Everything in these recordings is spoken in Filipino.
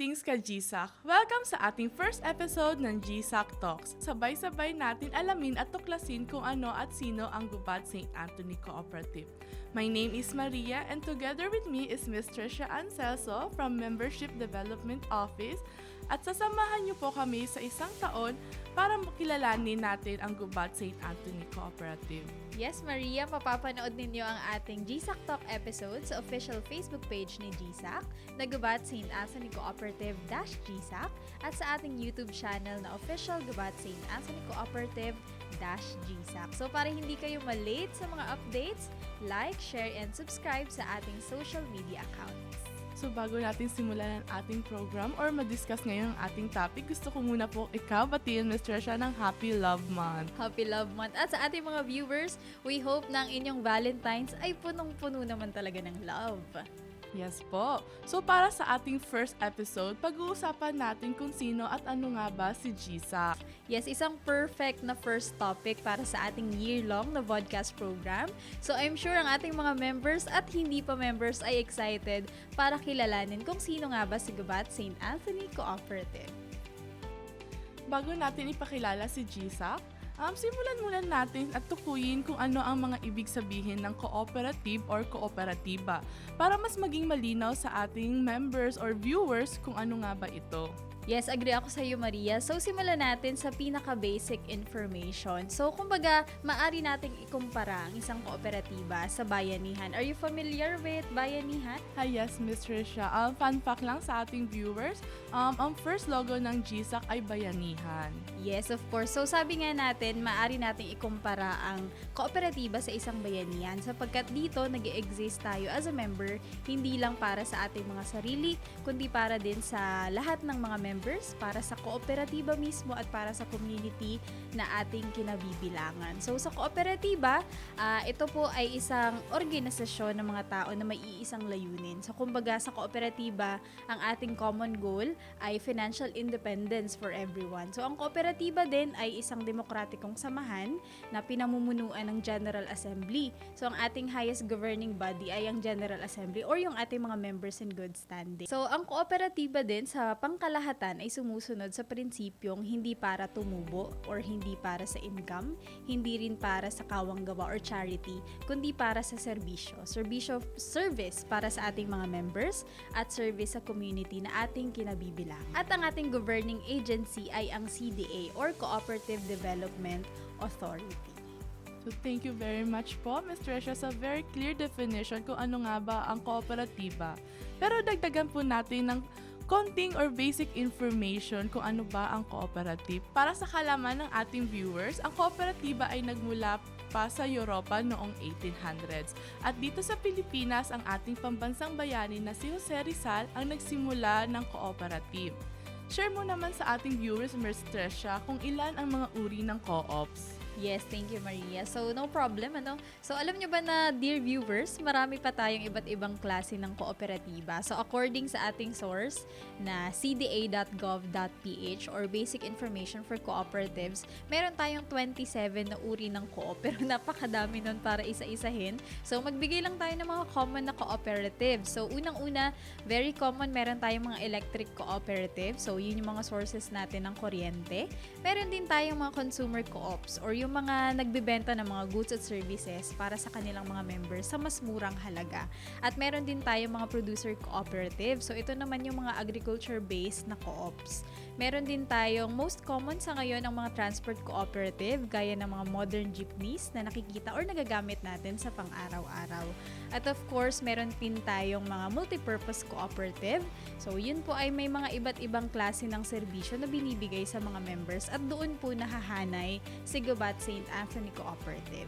Greetings ka GSAC! Welcome sa ating first episode ng GSAC Talks. Sabay-sabay natin alamin at tuklasin kung ano at sino ang Gubat St. Anthony Cooperative. My name is Maria and together with me is Ms. Tricia Ancelso from Membership Development Office at sasamahan niyo po kami sa isang taon para makilalanin natin ang Gubat St. Anthony Cooperative. Yes, Maria, mapapanood ninyo ang ating GSAC Talk episode sa official Facebook page ni GSAC, na Gubat St. Anthony Cooperative-GSAC, at sa ating YouTube channel na official Gubat St. Anthony Cooperative-GSAC. So para hindi kayo malate sa mga updates, like, share, and subscribe sa ating social media accounts. So bago natin simulan ang ating program or ma-discuss ngayon ang ating topic, gusto ko muna po ikaw batiin, Ms. Tricia, ng Happy Love Month. Happy Love Month. At sa ating mga viewers, we hope na ang inyong Valentine's ay punong-puno naman talaga ng love. Yes po. So para sa ating first episode, pag-uusapan natin kung sino at ano nga ba si GSAC. Yes, isang perfect na first topic para sa ating year-long na podcast program. So I'm sure ang ating mga members at hindi pa members ay excited para kilalanin kung sino nga ba si Gubat St. Anthony Cooperative. Bago natin ipakilala si GSAC, simulan muna natin at tukuyin kung ano ang mga ibig sabihin ng cooperative or kooperatiba para mas maging malinaw sa ating members or viewers kung ano nga ba ito. Yes, agree ako sa iyo, Maria. So, simulan natin sa pinaka-basic information. So, kumbaga, maaari nating ikumpara ang isang kooperatiba sa bayanihan. Are you familiar with bayanihan? Hi, yes, Ms. Tricia. Fun fact lang sa ating viewers, ang first logo ng GSAC ay bayanihan. Yes, of course. So, sabi nga natin, maaari nating ikumpara ang kooperatiba sa isang bayanihan sapagkat dito nag-e-exist tayo as a member, hindi lang para sa ating mga sarili, kundi para din sa lahat ng mga members, para sa kooperatiba mismo at para sa community na ating kinabibilangan. So sa kooperatiba, ito po ay isang organisasyon ng mga tao na may iisang layunin. So kumbaga sa kooperatiba, ang ating common goal ay financial independence for everyone. So ang kooperatiba din ay isang demokratikong samahan na pinamumunuan ng General Assembly. So ang ating highest governing body ay ang General Assembly or yung ating mga members in good standing. So ang kooperatiba din sa pangkalahatan ay sumusunod sa prinsipyong hindi para tumubo or hindi para sa income, hindi rin para sa kawanggawa or charity, kundi para sa serbisyo. Service para sa ating mga members at service sa community na ating kinabibilang. At ang ating governing agency ay ang CDA or Cooperative Development Authority. So thank you very much po, Ms. Tricia, sa very clear definition kung ano nga ba ang kooperatiba. Pero dagdagan po natin ng konting or basic information kung ano ba ang cooperative. Para sa kalaman ng ating viewers, ang kooperatiba ay nagmula pa sa Europa noong 1800s. At dito sa Pilipinas, ang ating pambansang bayani na si Jose Rizal ang nagsimula ng cooperative. Share mo naman sa ating viewers, Ms. Tricia, kung ilan ang mga uri ng co-ops. Yes, thank you, Maria. So, no problem, ano? So, alam nyo ba na, dear viewers, marami pa tayong iba't ibang klase ng kooperatiba. So, according sa ating source na cda.gov.ph or Basic Information for Cooperatives, meron tayong 27 na uri ng co-op. Pero napakadami nun para isa-isahin. So, magbigay lang tayo ng mga common na cooperatives. So, unang-una, very common, meron tayong mga electric cooperative. So, yun yung mga sources natin ng kuryente. Meron din tayong mga consumer co-ops or yung mga nagbebenta ng mga goods at services para sa kanilang mga members sa mas murang halaga. At meron din tayong mga producer cooperative. So ito naman yung mga agriculture-based na co-ops. Meron din tayong most common sa ngayon ang mga transport cooperative gaya ng mga modern jeepneys na nakikita or nagagamit natin sa pang-araw-araw. At of course, meron din tayong mga multipurpose cooperative. So yun po ay may mga iba't ibang klase ng serbisyo na binibigay sa mga members at doon po nahahanay si Gubat St. Anthony Cooperative.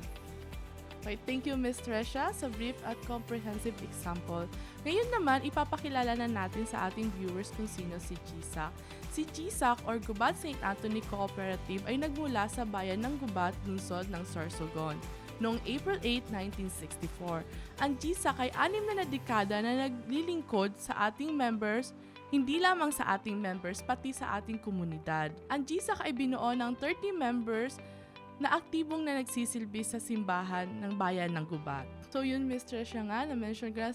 Okay, thank you, Ms. Tricia, sa brief at comprehensive example. Ngayon naman, ipapakilala na natin sa ating viewers kung sino si GSAC. Si GSAC or Gubat St. Anthony Cooperative ay nagmula sa bayan ng Gubat, lungsod ng Sorsogon noong April 8, 1964. Ang GSAC ay 6 na dekada na naglilingkod sa ating members, hindi lamang sa ating members, pati sa ating komunidad. Ang GSAC ay binuo ng 30 members na aktibong na nagsisilbi sa simbahan ng bayan ng Gubat. So yun, Ms. Tricia nga, na-mention ka,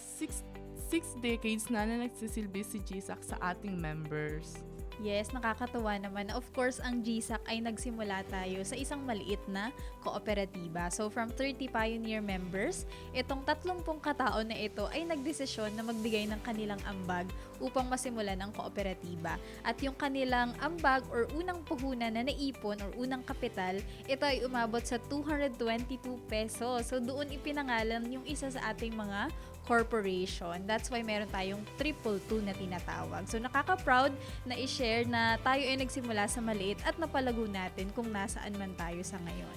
6 decades na nagsisilbi si GSAC sa ating members. Yes, nakakatuwa naman. Of course, ang GSAC ay nagsimula tayo sa isang maliit na kooperatiba. So, from 30 pioneer members, itong 30 katao na ito ay nagdesisyon na magbigay ng kanilang ambag upang masimulan ang kooperatiba. At yung kanilang ambag or unang puhunan na naipon or unang kapital, ito ay umabot sa 222 pesos. So, doon ipinangalan yung isa sa ating mga corporation. That's why meron tayong 222 na tinatawag. So, nakaka-proud na i-share na tayo ay nagsimula sa maliit at napalago natin kung nasaan man tayo sa ngayon.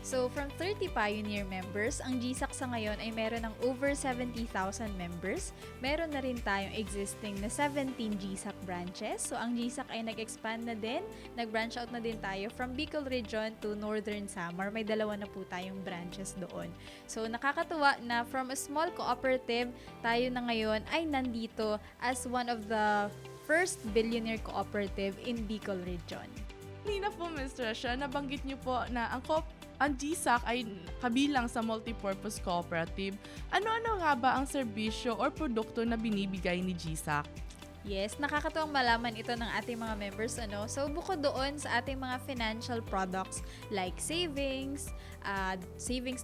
So, from 30 pioneer members, ang GSAC sa ngayon ay meron ng over 70,000 members. Meron na rin tayong existing na 17 GSAC branches. So, ang GSAC ay nag-expand na din. Nag-branch out na din tayo from Bicol Region to Northern Samar. May 2 na po tayong branches doon. So, nakakatuwa na from a small cooperative, tayo na ngayon ay nandito as one of the first billionaire cooperative in Bicol Region. Kanina po, Ms. Tresha, nabanggit niyo po na ang GSAC ay kabilang sa multipurpose cooperative. Ano-ano nga ba ang serbisyo or produkto na binibigay ni GSAC? Yes, nakakatuwang malaman ito ng ating mga members. So, bukod doon sa ating mga financial products like savings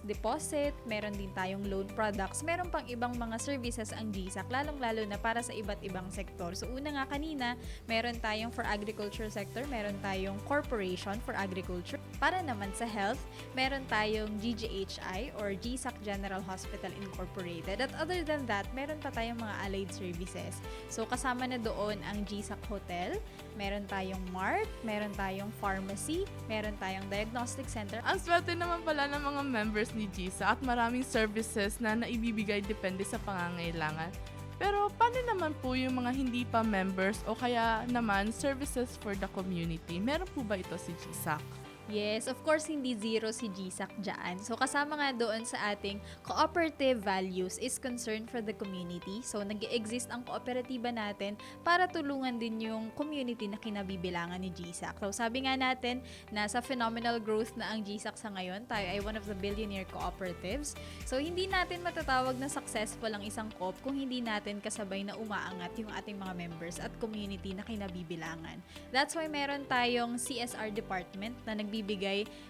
deposit, meron din tayong loan products, meron pang ibang mga services ang GSAC, lalong-lalo na para sa iba't ibang sektor. So, una nga kanina, meron tayong for agriculture sector, meron tayong corporation for agriculture. Para naman sa health, meron tayong GGHI or GSAC General Hospital Incorporated. At other than that, meron pa tayong mga allied services. So, kasama na doon ang GSAC Hotel, meron tayong mart, meron tayong pharmacy, meron tayong diagnostic center. Ang swerte naman pala ng mga members ni GSAC at maraming services na naibibigay depende sa pangangailangan. Pero paano naman po yung mga hindi pa members o kaya naman services for the community? Meron po ba ito si GSAC? Yes, of course, hindi zero si GSAC dyan. So, kasama nga doon sa ating cooperative values is concern for the community. So, nag-exist ang kooperatiba natin para tulungan din yung community na kinabibilangan ni GSAC. So, sabi nga natin, nasa phenomenal growth na ang GSAC sa ngayon. Tayo ay one of the billionaire cooperatives. So, hindi natin matatawag na successful ang isang coop kung hindi natin kasabay na umaangat yung ating mga members at community na kinabibilangan. That's why meron tayong CSR department na nagbibigay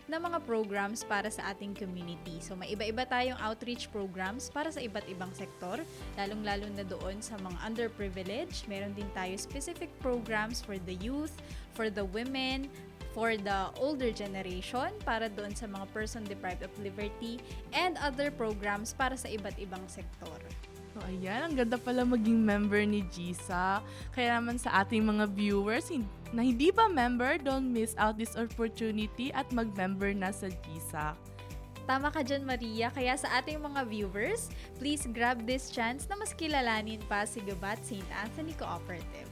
ng mga programs para sa ating community. So, may iba-iba tayong outreach programs para sa iba't ibang sektor, lalong-lalo na doon sa mga underprivileged. Meron din tayo specific programs for the youth, for the women, for the older generation, para doon sa mga person deprived of liberty, and other programs para sa iba't ibang sektor. So, ayan, ang ganda pala maging member ni GSAC. Kaya naman sa ating mga viewers na hindi pa member, don't miss out this opportunity at mag-member na sa GSAC. Tama ka dyan, Maria. Kaya sa ating mga viewers, please grab this chance na mas kilalanin pa si Gubat St. Anthony Cooperative.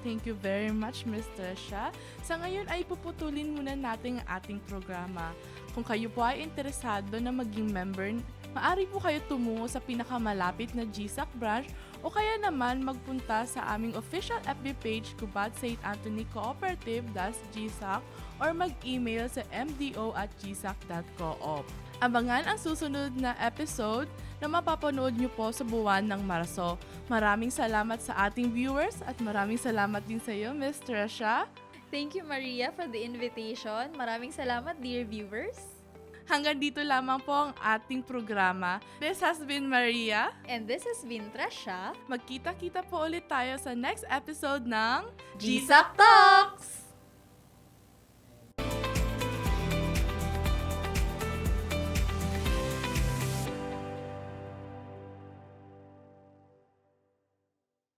Thank you very much, Ms. Tresha. Sa ngayon ay puputulin muna natin ang ating programa. Kung kayo po ay interesado na maging member, maaari po kayo tumungo sa pinakamalapit na GSAC branch o kaya naman magpunta sa aming official FB page Gubat St. Anthony Cooperative GSAC or mag-email sa mdo@gsac.coop. Abangan ang susunod na episode na mapapanood nyo po sa buwan ng Marso. Maraming salamat sa ating viewers at maraming salamat din sa iyo, Ms. Tresha. Thank you, Maria, for the invitation. Maraming salamat, dear viewers. Hanggang dito lamang po ang ating programa. This has been Maria. And this has been Tresha. Magkita-kita po ulit tayo sa next episode ng GSAC Talks!